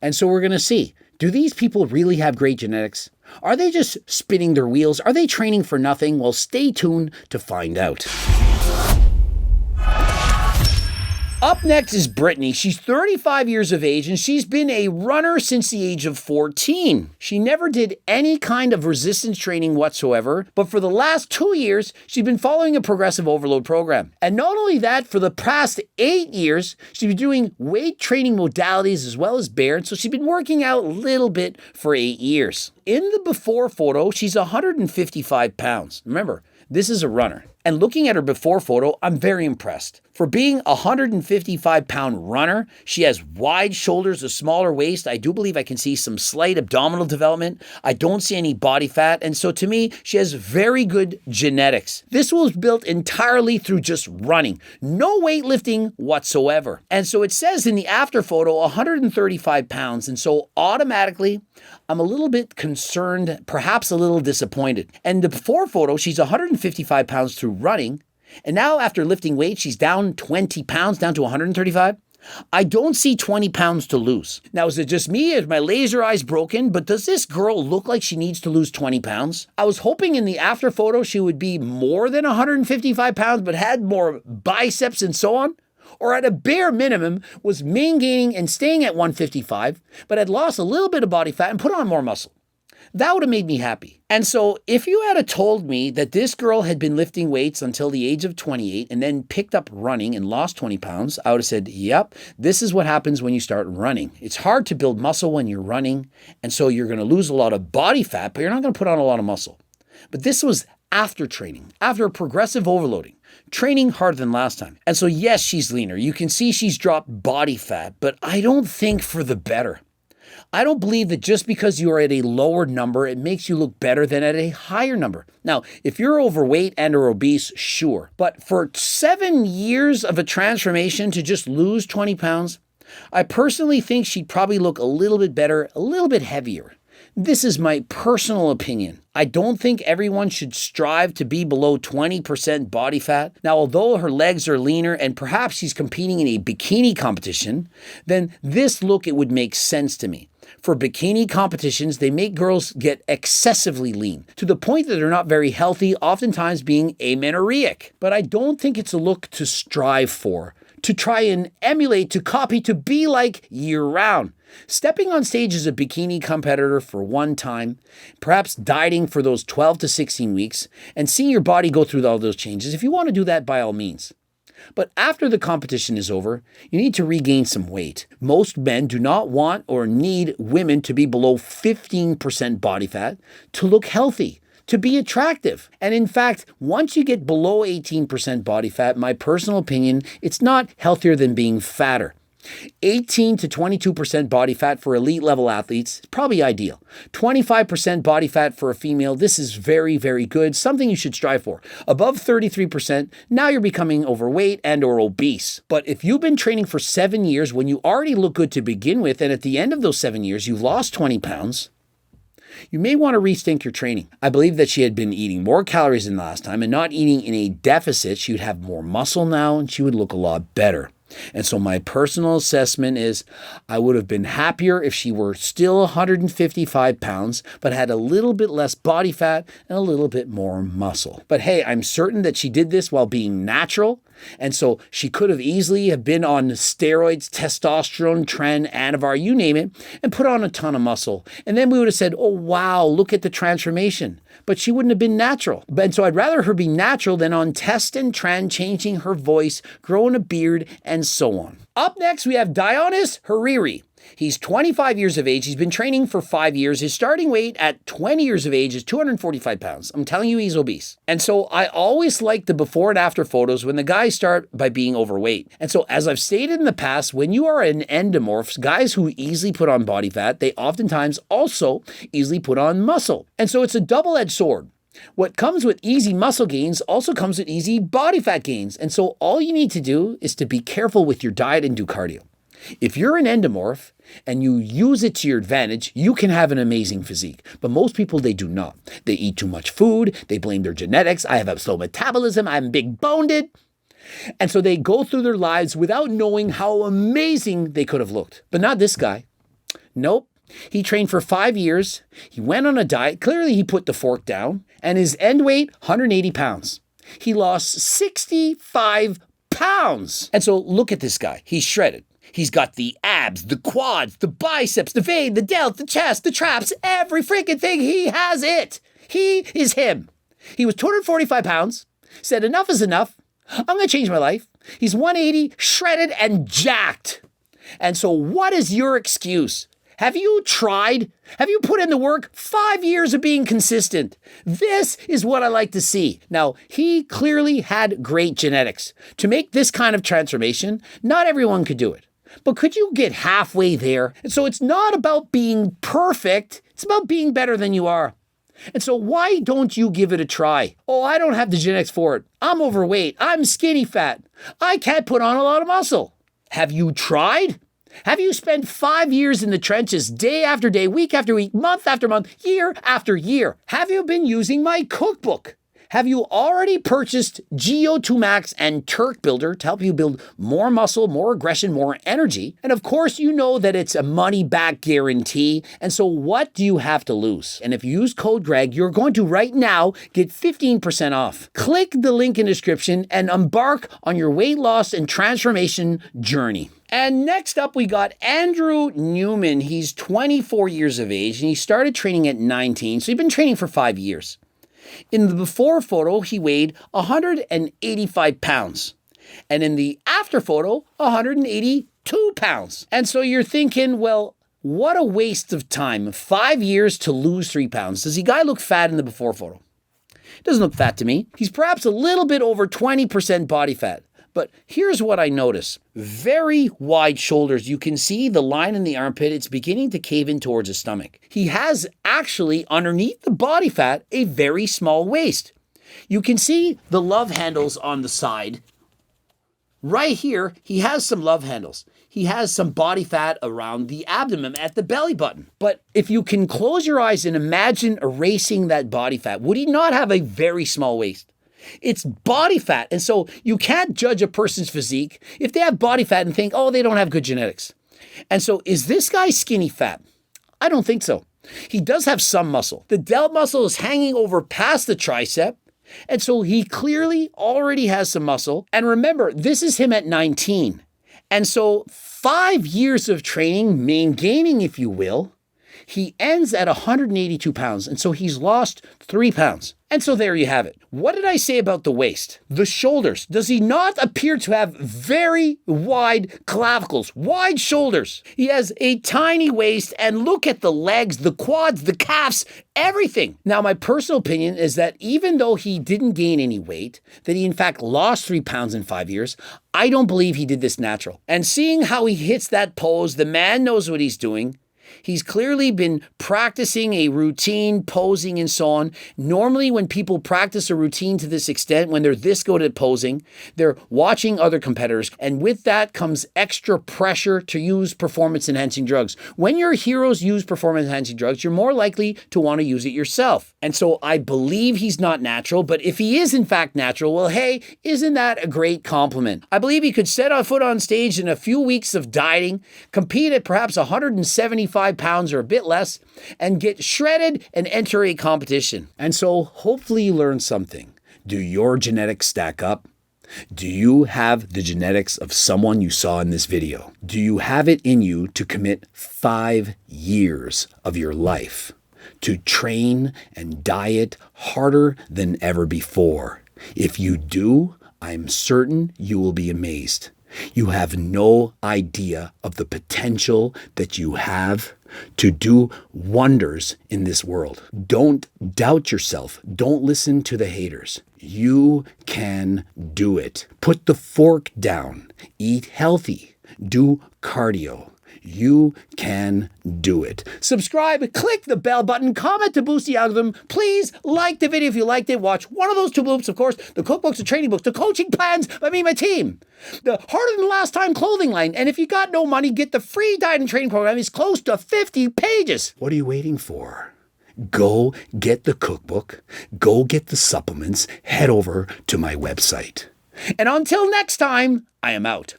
And so we're going to see, do these people really have great genetics? Are they just spinning their wheels? Are they training for nothing? Well, stay tuned to find out. Up next is Brittany. She's 35 years of age and she's been a runner since the age of 14. She never did any kind of resistance training whatsoever, but for the last 2 years, she's been following a progressive overload program. And not only that, for the past 8 years, she's been doing weight training modalities as well as bear, so she's been working out a little bit for 8 years. In the before photo, she's 155 pounds. Remember, this is a runner. And looking at her before photo, I'm very impressed. For being a 155-pound runner, she has wide shoulders, a smaller waist. I do believe I can see some slight abdominal development. I don't see any body fat. And so to me, she has very good genetics. This was built entirely through just running. No weightlifting whatsoever. And so it says in the after photo, 135 pounds. And so automatically, I'm a little bit concerned, perhaps a little disappointed. And the before photo, she's 155 pounds through running. And now after lifting weights, she's down 20 pounds, down to 135. I don't see 20 pounds to lose. Now, is it just me? Is my laser eyes broken? But does this girl look like she needs to lose 20 pounds? I was hoping in the after photo she would be more than 155 pounds, but had more biceps and so on. Or at a bare minimum was maintaining and staying at 155, but had lost a little bit of body fat and put on more muscle. That would have made me happy. And so if you had told me that this girl had been lifting weights until the age of 28 and then picked up running and lost 20 pounds, I would have said, yep, this is what happens when you start running. It's hard to build muscle when you're running, and so you're going to lose a lot of body fat, but you're not going to put on a lot of muscle. But this was after training, after progressive overloading, training harder than last time. And so yes, she's leaner. You can see she's dropped body fat, but I don't think for the better. I don't believe that just because you are at a lower number, it makes you look better than at a higher number. Now, if you're overweight and or obese, sure. But for 7 years of a transformation to just lose 20 pounds, I personally think she'd probably look a little bit better, a little bit heavier. This is my personal opinion. I don't think everyone should strive to be below 20% body fat. Now, although her legs are leaner and perhaps she's competing in a bikini competition, then this look, it would make sense to me. For bikini competitions, they make girls get excessively lean to the point that they're not very healthy, oftentimes being amenorrheic. But I don't think it's a look to strive for, to try and emulate, to copy, to be like year-round. Stepping on stage as a bikini competitor for one time, perhaps dieting for those 12 to 16 weeks, and seeing your body go through all those changes, if you want to do that, by all means. But after the competition is over, you need to regain some weight. Most men do not want or need women to be below 15% body fat to look healthy, to be attractive. And in fact, once you get below 18% body fat, my personal opinion, it's not healthier than being fatter. 18 to 22% body fat for elite level athletes is probably ideal. 25% body fat for a female, this is very, very good, something you should strive for. Above 33%, now you're becoming overweight and or obese. But if you've been training for 7 years when you already look good to begin with, and at the end of those 7 years, you've lost 20 pounds, you may want to rethink your training. I believe that she had been eating more calories than last time and not eating in a deficit. She would have more muscle now and she would look a lot better. And so my personal assessment is I would have been happier if she were still 155 pounds, but had a little bit less body fat and a little bit more muscle. But hey, I'm certain that she did this while being natural. And so she could have easily have been on steroids, testosterone, tren, Anavar, you name it, and put on a ton of muscle. And then we would have said, oh, wow, look at the transformation. But she wouldn't have been natural. And so I'd rather her be natural than on test and trend, changing her voice, growing a beard, and so on. Up next, we have Dionis Hariri. He's 25 years of age. He's been training for 5 years. His starting weight at 20 years of age is 245 pounds. I'm telling you, he's obese. And so I always like the before and after photos when the guys start by being overweight. And so as I've stated in the past, when you are an endomorph, guys who easily put on body fat, they oftentimes also easily put on muscle. And so it's a double-edged sword. What comes with easy muscle gains also comes with easy body fat gains. And so all you need to do is to be careful with your diet and do cardio. If you're an endomorph and you use it to your advantage, you can have an amazing physique. But most people, they do not. They eat too much food. They blame their genetics. I have a slow metabolism. I'm big boned. And so they go through their lives without knowing how amazing they could have looked. But not this guy. Nope. He trained for 5 years. He went on a diet. Clearly, he put the fork down. And his end weight, 180 pounds. He lost 65 pounds. And so look at this guy. He's shredded. He's got the abs, the quads, the biceps, the vein, the delt, the chest, the traps, every freaking thing. He has it. He is him. He was 245 pounds, said enough is enough. I'm going to change my life. He's 180, shredded and jacked. And so what is your excuse? Have you tried? Have you put in the work? 5 years of being consistent. This is what I like to see. Now, he clearly had great genetics. To make this kind of transformation, not everyone could do it. But could you get halfway there? And so it's not about being perfect. It's about being better than you are. And so why don't you give it a try? Oh, I don't have the genetics for it. I'm overweight. I'm skinny fat. I can't put on a lot of muscle. Have you tried? Have you spent 5 years in the trenches, day after day, week after week, month after month, year after year? Have you been using my cookbook? Have you already purchased GO2 Max and Turk Builder to help you build more muscle, more aggression, more energy? And of course, you know that it's a money-back guarantee. And so what do you have to lose? And if you use code Greg, you're going to right now get 15% off. Click the link in the description and embark on your weight loss and transformation journey. And next up, we got Andrew Newman. He's 24 years of age and he started training at 19. So he's been training for 5 years. In the before photo, he weighed 185 pounds. And in the after photo, 182 pounds. And so you're thinking, well, what a waste of time. 5 years to lose 3 pounds. Does the guy look fat in the before photo? Doesn't look fat to me. He's perhaps a little bit over 20% body fat. But here's what I notice. Very wide shoulders. You can see the line in the armpit. It's beginning to cave in towards his stomach. He has actually, underneath the body fat, a very small waist. You can see the love handles on the side. Right here, he has some love handles. He has some body fat around the abdomen at the belly button. But if you can close your eyes and imagine erasing that body fat, would he not have a very small waist? It's body fat. And so you can't judge a person's physique if they have body fat and think, oh, they don't have good genetics. And so is this guy skinny fat? I don't think so. He does have some muscle. The delt muscle is hanging over past the tricep. And so he clearly already has some muscle. And remember, this is him at 19. And so 5 years of training, maintaining, if you will, he ends at 182 pounds. And so he's lost 3 pounds. And so there you have it. What did I say about the waist? The shoulders. Does he not appear to have very wide clavicles, wide shoulders? He has a tiny waist, and look at the legs, the quads, the calves, everything. Now, my personal opinion is that even though he didn't gain any weight, that he in fact lost 3 pounds in 5 years, I don't believe he did this natural. And seeing how he hits that pose, the man knows what he's doing. He's clearly been practicing a routine, posing and so on. Normally when people practice a routine to this extent, when they're this good at posing, they're watching other competitors. And with that comes extra pressure to use performance-enhancing drugs. When your heroes use performance-enhancing drugs, you're more likely to want to use it yourself. And so I believe he's not natural, but if he is in fact natural, well, hey, isn't that a great compliment? I believe he could set a foot on stage in a few weeks of dieting, compete at perhaps 175 pounds or a bit less, and get shredded and enter a competition. And so hopefully you learned something. Do your genetics stack up? Do you have the genetics of someone you saw in this video? Do you have it in you to commit 5 years of your life to train and diet harder than ever before? If you do, I'm certain you will be amazed. You have no idea of the potential that you have to do wonders in this world. Don't doubt yourself. Don't listen to the haters. You can do it. Put the fork down. Eat healthy. Do cardio. You can do it. Subscribe, click the bell button, comment to boost the algorithm. Please like the video if you liked it. Watch one of those 2 bloops, of course, the cookbooks, the training books, the coaching plans by me and my team, the Harder Than Last Time clothing line. And if you got no money, get the free diet and training program. It's close to 50 pages. What are you waiting for? Go get the cookbook. Go get the supplements. Head over to my website. And until next time, I am out.